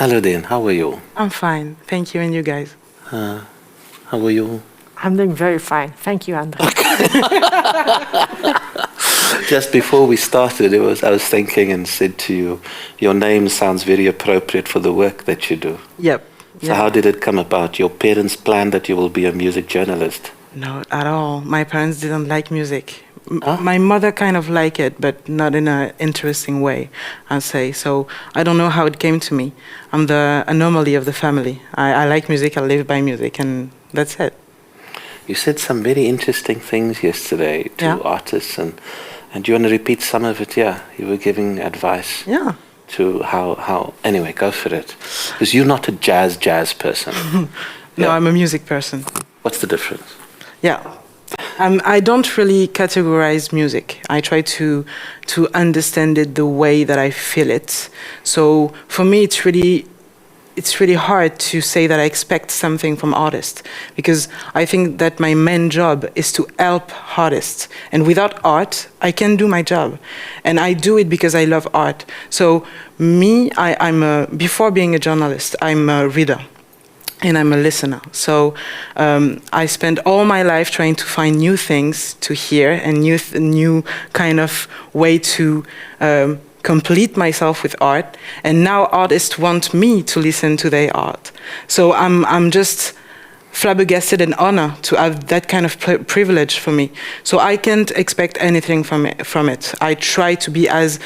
Mélodine, how are you? I'm fine, thank you, and you guys? How are you? I'm doing very fine. Thank you, Andre. Just before we started, I was thinking and said to you, your name sounds very appropriate for the work that you do. Yep. So how did it come about? Your parents planned that you will be a music journalist? No, at all. My parents didn't like music. My mother kind of liked it, but not in an interesting way, I'd say. So I don't know how it came to me. I'm the anomaly of the family. I like music, I live by music, and that's it. You said some very interesting things yesterday to artists, and do you want to repeat some of it? Yeah, you were giving advice. Yeah. To how anyway, go for it. Because you're not a jazz person. No, I'm a music person. What's the difference? Yeah. I don't really categorize music. I try to understand it the way that I feel it. So for me, it's really hard to say that I expect something from artists, because I think that my main job is to help artists. And without art, I can't do my job. And I do it because I love art. So me, before being a journalist, I'm a reader. And I'm a listener. So I spend all my life trying to find new things to hear and new kind of way to complete myself with art. And now artists want me to listen to their art. So I'm just flabbergasted and honored to have that kind of privilege for me. So I can't expect anything from it. I try to be as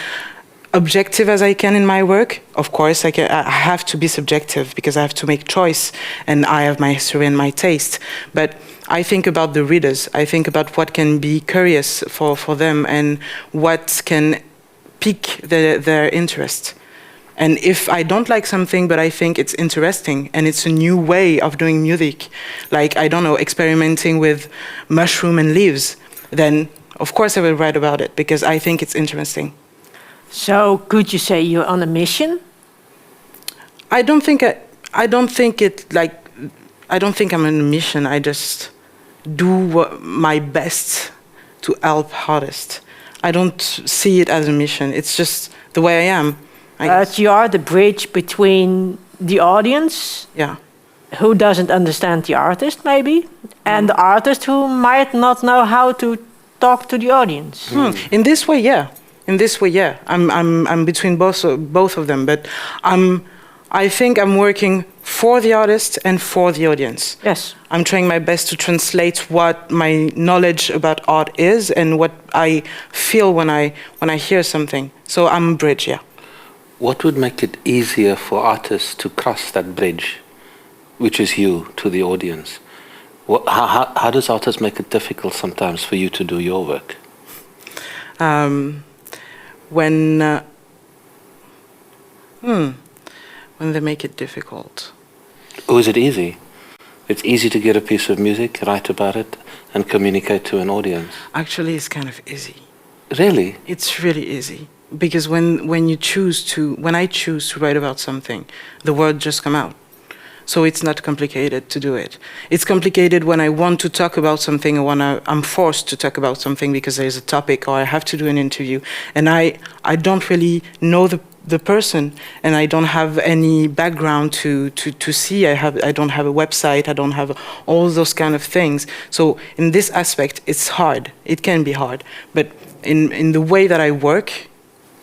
objective as I can in my work. Of course, I have to be subjective because I have to make choice, and I have my history and my taste. But I think about the readers. I think about what can be curious for them and what can pique their interest. And if I don't like something, but I think it's interesting and it's a new way of doing music, like, I don't know, experimenting with mushroom and leaves, then of course I will write about it because I think it's interesting. So could you say you're on a mission? I don't think I'm on a mission. I just do my best to help artists. I don't see it as a mission. It's just the way I am. But you are the bridge between the audience, who doesn't understand the artist maybe, and the artist who might not know how to talk to the audience. In this way, yeah. I'm between both of them, but I think I'm working for the artist and for the audience. Yes. I'm trying my best to translate what my knowledge about art is and what I feel when I hear something. So I'm a bridge, yeah. What would make it easier for artists to cross that bridge, which is you, to the audience? How does artists make it difficult sometimes for you to do your work? When they make it difficult. Or is it easy? It's easy to get a piece of music, write about it, and communicate to an audience. Actually, it's kind of easy. Really? It's really easy. Because when I choose to write about something, the words just come out. So it's not complicated to do it. It's complicated when I want to talk about something, or when I'm forced to talk about something because there's a topic or I have to do an interview. And I don't really know the person, and I don't have any background to see. I don't have a website. I don't have all those kind of things. So in this aspect, it's hard. It can be hard. But in the way that I work,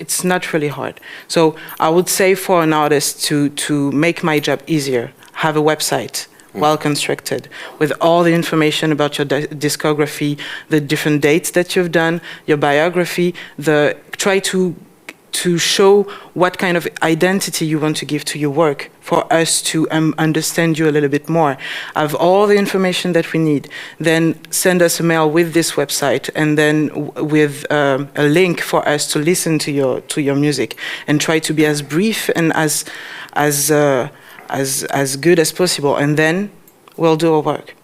it's not really hard. So I would say for an artist to make my job easier, have a website, well constructed, with all the information about your discography, the different dates that you've done, your biography, try to show what kind of identity you want to give to your work for us to understand you a little bit more. Have all the information that we need. Then send us a mail with this website, and then with a link for us to listen to your music, and try to be as brief and as good as possible, and then we'll do our work.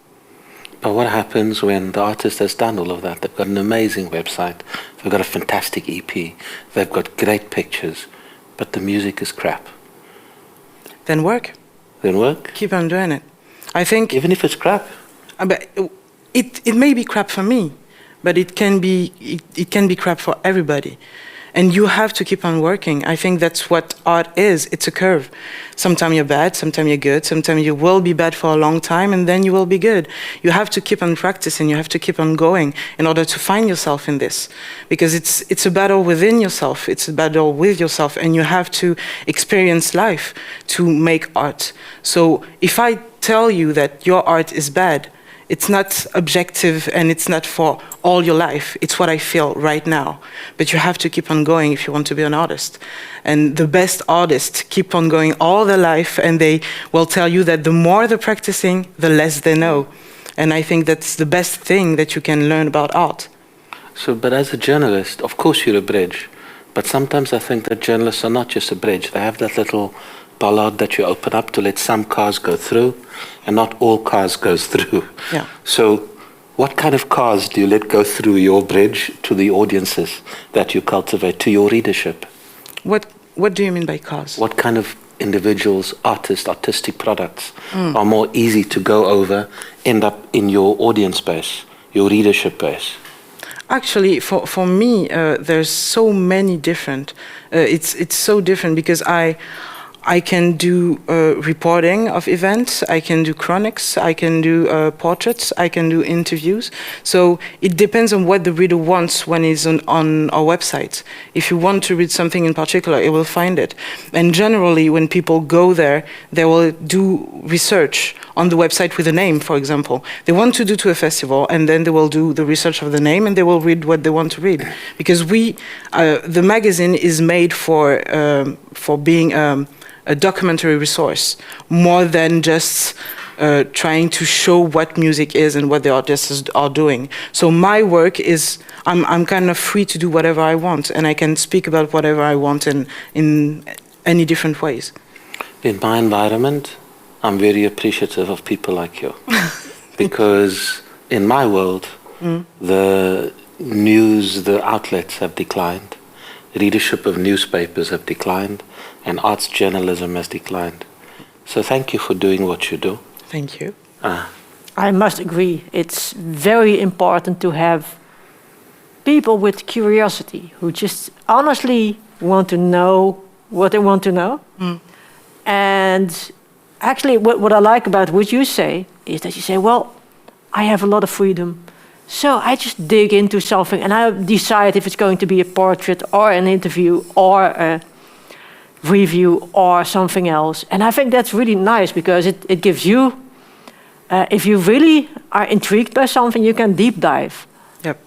But what happens when the artist has done all of that? They've got an amazing website, they've got a fantastic EP, they've got great pictures, but the music is crap. Then work. Then work? Keep on doing it. I think... Even if it's crap? But it may be crap for me, but it can be crap for everybody. And you have to keep on working. I think that's what art is. It's a curve. Sometimes you're bad, sometimes you're good, sometimes you will be bad for a long time, and then you will be good. You have to keep on practicing, you have to keep on going in order to find yourself in this. Because it's a battle within yourself, it's a battle with yourself, and you have to experience life to make art. So if I tell you that your art is bad, it's not objective and it's not for all your life. It's what I feel right now. But you have to keep on going if you want to be an artist. And the best artists keep on going all their life, and they will tell you that the more they're practicing, the less they know. And I think that's the best thing that you can learn about art. So, but as a journalist, of course you're a bridge. But sometimes I think that journalists are not just a bridge. They have that little bollard that you open up to let some cars go through, and not all cars goes through. Yeah. So what kind of cars do you let go through your bridge to the audiences that you cultivate, to your readership? What do you mean by cars? What kind of individuals, artists, artistic products are more easy to go over, end up in your audience base, your readership base? Actually, for me, there's so many different. It's so different because I can do reporting of events, I can do chronics, I can do portraits, I can do interviews. So it depends on what the reader wants when he's on our website. If you want to read something in particular, he will find it. And generally, when people go there, they will do research on the website with a name, for example. They want to do to a festival, and then they will do the research of the name, and they will read what they want to read. Because the magazine is made for being a documentary resource, more than just trying to show what music is and what the artists are doing. So my work is, I'm kind of free to do whatever I want, and I can speak about whatever I want in any different ways. In my environment, I'm very appreciative of people like you. Because in my world, the news, the outlets have declined. Readership of newspapers have declined, and arts journalism has declined. So thank you for doing what you do. Thank you. I must agree. It's very important to have people with curiosity who just honestly want to know what they want to know. And actually, what I like about what you say is that you say, well, I have a lot of freedom. So I just dig into something and I decide if it's going to be a portrait or an interview or a review or something else. And I think that's really nice because it gives you, if you really are intrigued by something, you can deep dive. Yep.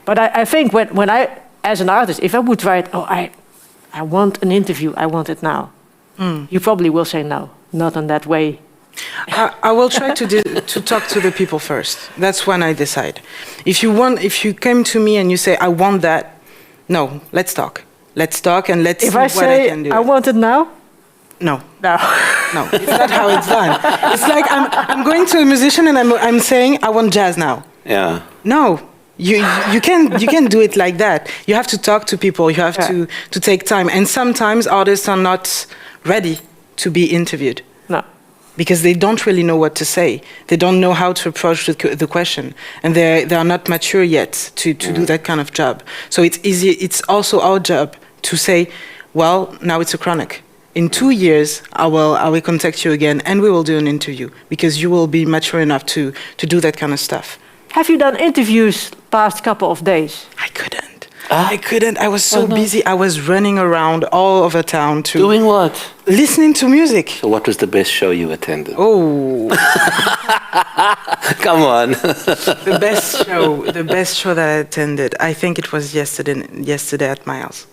But I think when I, as an artist, if I would write, oh, I want an interview, I want it now. You probably will say no, not in that way. I will try to talk to the people first. That's when I decide. If you came to me and you say, I want that, no, let's talk. Let's talk and let's see what I can do. If I say, I want it now? No. No. No, it's not how it's done. It's like I'm going to a musician and I'm saying, I want jazz now. Yeah. No. You can't do it like that. You have to talk to people. You have to take time. And sometimes artists are not ready to be interviewed. No. Because they don't really know what to say. They don't know how to approach the question. And they are not mature yet to do that kind of job. So it's easy. It's also our job to say, well, now it's a chronic. In 2 years, I will contact you again and we will do an interview because you will be mature enough to do that kind of stuff. Have you done interviews past couple of days? I couldn't. I couldn't. I was so busy. I was running around all over town to... Doing what? Listening to music. So what was the best show you attended? Oh. Come on. The best show that I attended, I think it was yesterday at Miles.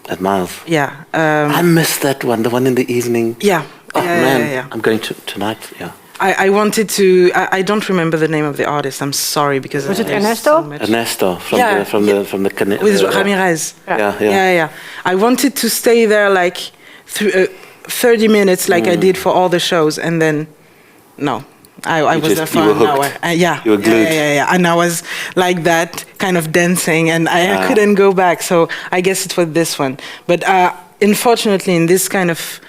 At Miles? Yeah. I missed that one, the one in the evening. Yeah. Oh, man. Yeah. I'm going to tonight, yeah. I wanted to. I don't remember the name of the artist. I'm sorry because was it Ernesto? Ernesto from the with Ramirez. Yeah. I wanted to stay there like 30 minutes, like I did for all the shows, and then no, I was there for an hour. You were glued. Yeah, and I was like that, kind of dancing, and I couldn't go back. So I guess it was this one. But unfortunately, in this kind of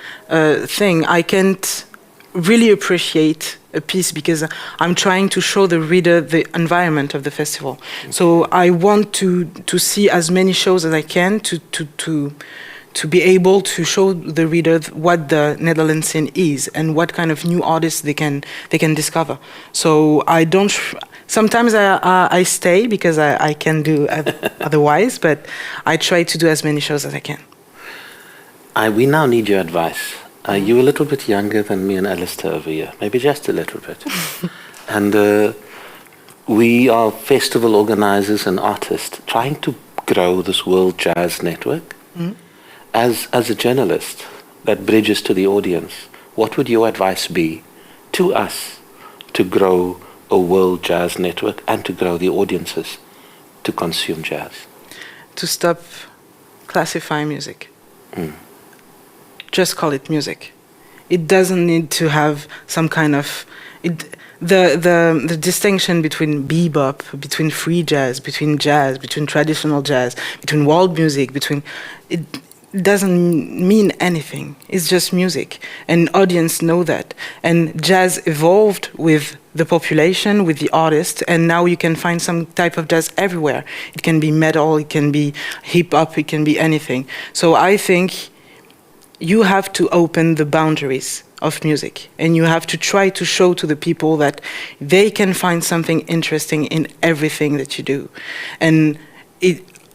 thing, I can't really appreciate a piece because I'm trying to show the reader the environment of the festival. So I want to see as many shows as I can to be able to show the reader what the Netherlands scene is and what kind of new artists they can discover. So I don't. Sometimes I stay because I can do otherwise, but I try to do as many shows as I can. We now need your advice. You're a little bit younger than me and Ellister over here, maybe just a little bit. And we are festival organizers and artists trying to grow this World Jazz Network. As a journalist that bridges to the audience, what would your advice be to us to grow a World Jazz Network and to grow the audiences to consume jazz? To stop classifying music. Just call it music. It doesn't need to have some kind of the distinction between bebop, between free jazz, between traditional jazz, between world music, it doesn't mean anything. It's just music, and audience know that. And jazz evolved with the population, with the artist, and now you can find some type of jazz everywhere. It can be metal, it can be hip hop, it can be anything. So I think you have to open the boundaries of music, and you have to try to show to the people that they can find something interesting in everything that you do. And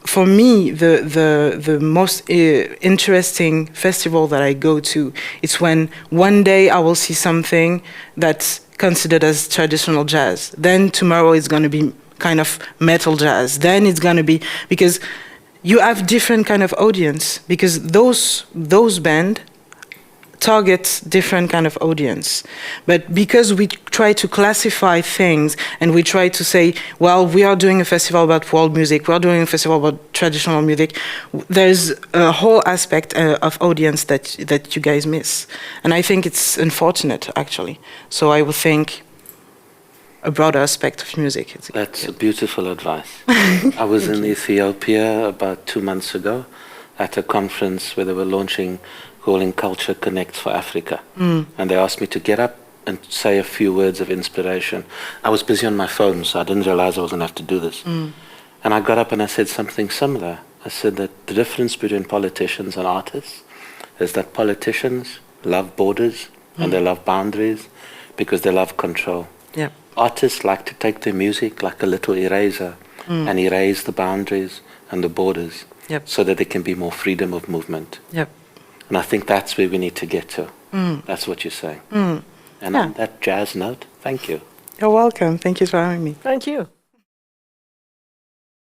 for me, the most interesting festival that I go to is when one day I will see something that's considered as traditional jazz. Then tomorrow it's going to be kind of metal jazz. Then it's going to be, because you have different kind of audience, because those band target different kind of audience. But because we try to classify things and we try to say, well, we are doing a festival about world music, we are doing a festival about traditional music, there's a whole aspect of audience that you guys miss. And I think it's unfortunate, actually. So I would think a broader aspect of music. That's a beautiful advice. I was in Ethiopia about 2 months ago at a conference where they were calling Culture Connects for Africa. And they asked me to get up and say a few words of inspiration. I was busy on my phone, so I didn't realize I was going to have to do this. And I got up and I said something similar. I said that the difference between politicians and artists is that politicians love borders and they love boundaries because they love control. Yeah. Artists like to take their music like a little eraser and erase the boundaries and the borders so that there can be more freedom of movement. Yep. And I think that's where we need to get to. That's what you're saying. And on that jazz note, thank you. You're welcome. Thank you for having me. Thank you.